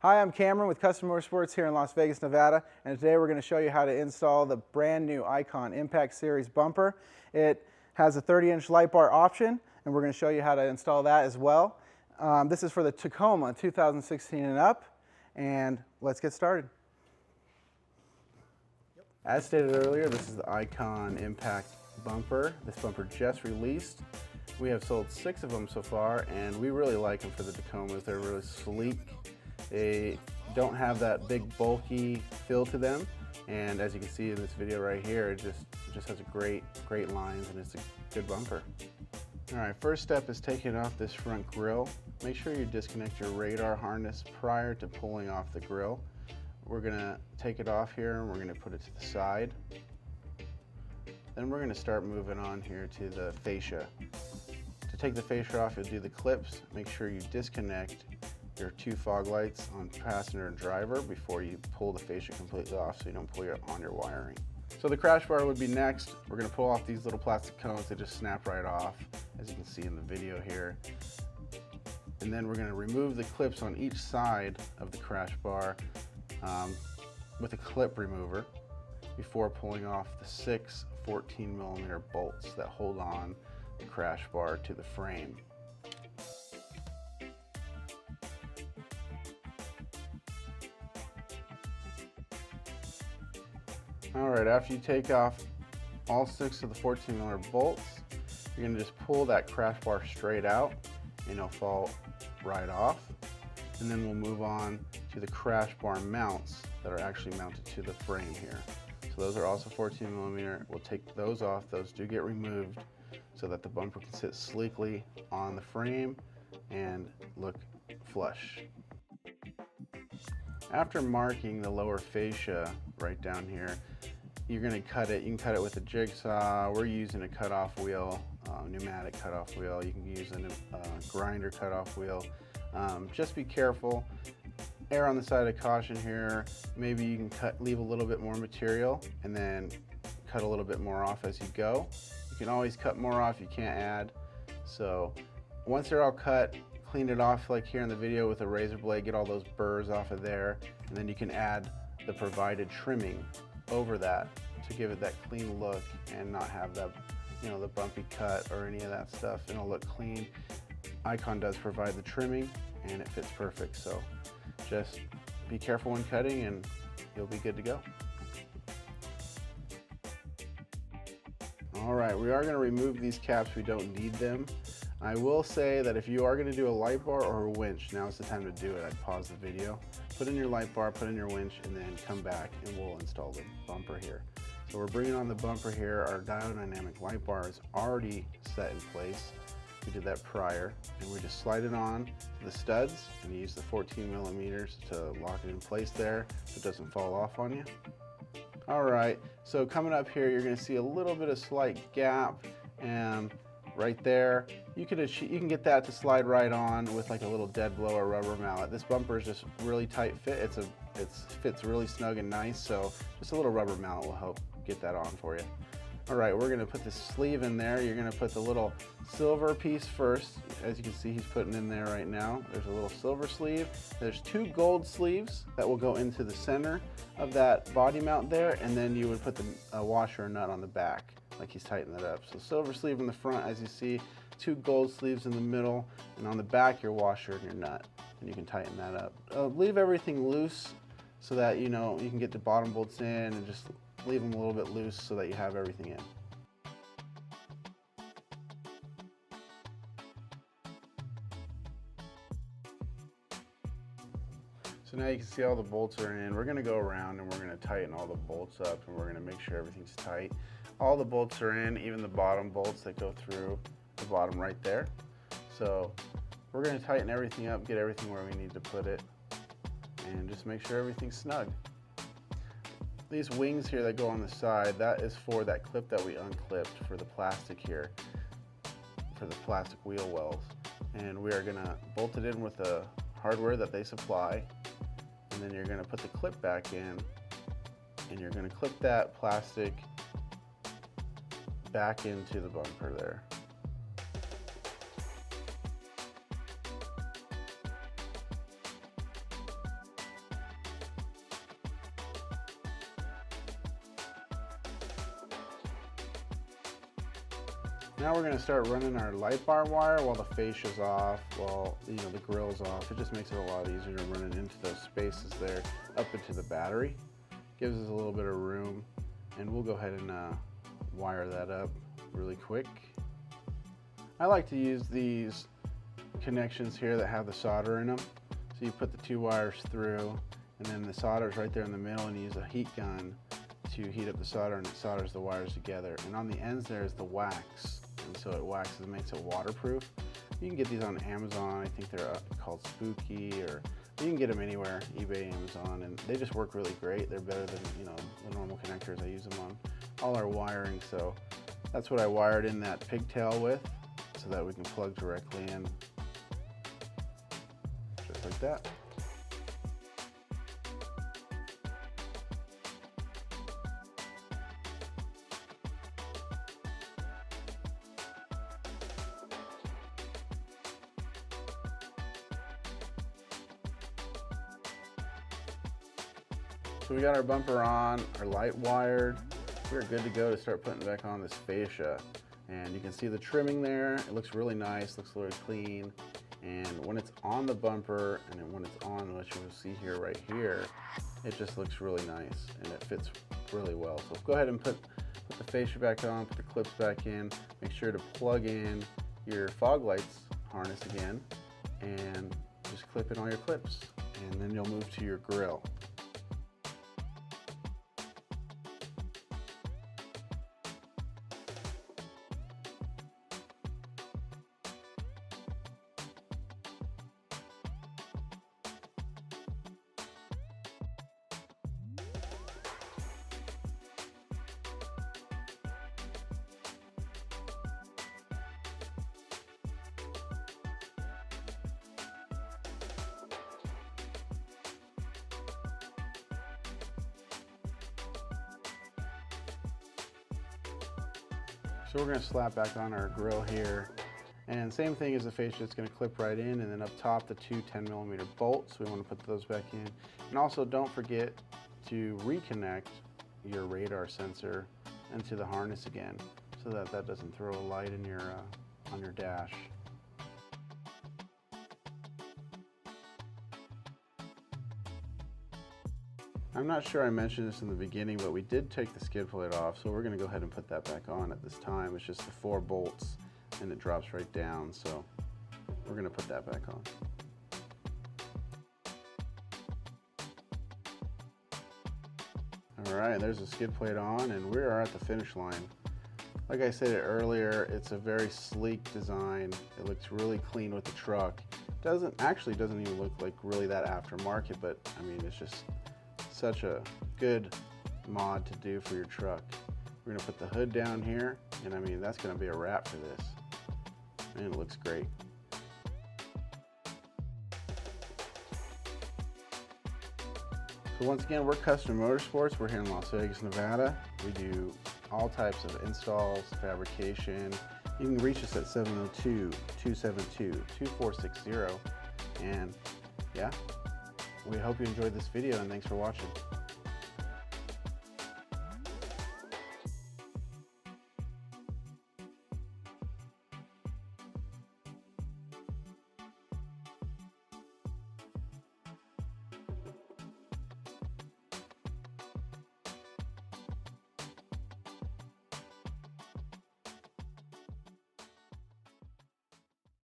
Hi, I'm Cameron with Custom Motorsports here in Las Vegas, Nevada, and today we're going to show you how to install the brand new Icon Impact Series bumper. It has a 30-inch light bar option, and we're going to show you how to install that as well. This is for the Tacoma 2016 and up, and let's get started. As stated earlier, this is the Icon Impact bumper. This bumper just released. We have sold 6 of them so far, and we really like them for the Tacomas. They're really sleek. They don't have that big bulky feel to them, and as you can see in this video right here, it just has a great lines, and it's a good bumper. Alright, first step is taking off this front grille. Make sure you disconnect your radar harness prior to pulling off the grille. We're going to take it off here and we're going to put it to the side. Then we're going to start moving on here to the fascia. To take the fascia off, you'll do the clips. Make sure you disconnect your 2 fog lights on passenger and driver before you pull the fascia completely off so you don't pull on your wiring. So the crash bar would be next. We're going to pull off these little plastic cones. They just snap right off, as you can see in the video here. And then we're going to remove the clips on each side of the crash bar with a clip remover before pulling off the 6 14mm bolts that hold on the crash bar to the frame. Alright, after you take off all 6 of the 14mm bolts, you're going to just pull that crash bar straight out and it'll fall right off. And then we'll move on to the crash bar mounts that are actually mounted to the frame here. So those are also 14mm. We'll take those off. Those do get removed so that the bumper can sit sleekly on the frame and look flush. After marking the lower fascia right down here, you're going to cut it. You can cut it with a jigsaw. We're using a cutoff wheel, pneumatic cutoff wheel. You can use a grinder cutoff wheel. Just be careful. Err on the side of caution here. Maybe you can leave a little bit more material and then cut a little bit more off as you go. You can always cut more off, you can't add. So once they're all cut, clean it off like here in the video with a razor blade, get all those burrs off of there, and then you can add the provided trimming over that to give it that clean look and not have that, the bumpy cut or any of that stuff. It'll look clean. Icon does provide the trimming and it fits perfect, so just be careful when cutting and you'll be good to go. Alright, we are going to remove these caps. We don't need them. I will say that if you are going to do a light bar or a winch, now is the time to do it. I'd pause the video, put in your light bar, put in your winch, and then come back and we'll install the bumper here. So we're bringing on the bumper here. Our Diode Dynamic light bar is already set in place. We did that prior, and we just slide it on to the studs and use the 14mm to lock it in place there so it doesn't fall off on you. Alright, so coming up here, you're going to see a little bit of slight gap, and right there, you can get that to slide right on with like a little dead blow or rubber mallet. This bumper is just really tight fit. It fits really snug and nice, so just a little rubber mallet will help get that on for you. Alright, we're going to put the sleeve in there. You're going to put the little silver piece first. As you can see, he's putting in there right now. There's a little silver sleeve. There's 2 gold sleeves that will go into the center of that body mount there, and then you would put the washer or nut on the back, like he's tightening that up. So silver sleeve in the front, as you see, 2 gold sleeves in the middle, and on the back, your washer and your nut, and you can tighten that up. Leave everything loose so that you can get the bottom bolts in, and just leave them a little bit loose so that you have everything in. So now you can see all the bolts are in. We're going to go around and we're going to tighten all the bolts up, and we're going to make sure everything's tight. All the bolts are in, even the bottom bolts that go through the bottom right there. So we're going to tighten everything up, get everything where we need to put it, and just make sure everything's snug. These wings here that go on the side, that is for that clip that we unclipped for the plastic here, for the plastic wheel wells. And we are going to bolt it in with the hardware that they supply, and then you're going to put the clip back in, and you're going to clip that plastic back into the bumper there. Now we're going to start running our light bar wire while the fascia's off, while the grill's off. It just makes it a lot easier to run it into those spaces there, up into the battery. Gives us a little bit of room, and we'll go ahead and wire that up really quick. I like to use these connections here that have the solder in them. So you put the 2 wires through, and then the solder's right there in the middle, and you use a heat gun to heat up the solder, and it solders the wires together. And on the ends there is the wax, and so it waxes and makes it waterproof. You can get these on Amazon. I think they're called Spooky, or you can get them anywhere, eBay, Amazon, and they just work really great. They're better than the normal connectors. I use them on all our wiring, so that's what I wired in that pigtail with, so that we can plug directly in, just like that. So we got our bumper on, our light wired. We're good to go to start putting back on this fascia. And you can see the trimming there. It looks really nice, looks really clean. And when it's on the bumper, and then when it's on, what you will see here, right here, it just looks really nice and it fits really well. So go ahead and put the fascia back on, put the clips back in. Make sure to plug in your fog lights harness again, and just clip in all your clips. And then you'll move to your grill. So we're going to slap back on our grill here, and same thing as the fascia, it's going to clip right in, and then up top the 2 10mm bolts, we want to put those back in. And also don't forget to reconnect your radar sensor into the harness again, so that that doesn't throw a light in your on your dash. I'm not sure I mentioned this in the beginning, but we did take the skid plate off, so we're going to go ahead and put that back on at this time. It's just the 4 bolts, and it drops right down, so we're going to put that back on. Alright, there's the skid plate on, and we are at the finish line. Like I said earlier, it's a very sleek design. It looks really clean with the truck. Doesn't even look like really that aftermarket, but I mean, it's just such a good mod to do for your truck. We're gonna put the hood down here, and I mean, that's gonna be a wrap for this. And it looks great. So once again, we're Custom Motorsports. We're here in Las Vegas, Nevada. We do all types of installs, fabrication. You can reach us at 702-272-2460. And yeah, we hope you enjoyed this video, and thanks for watching.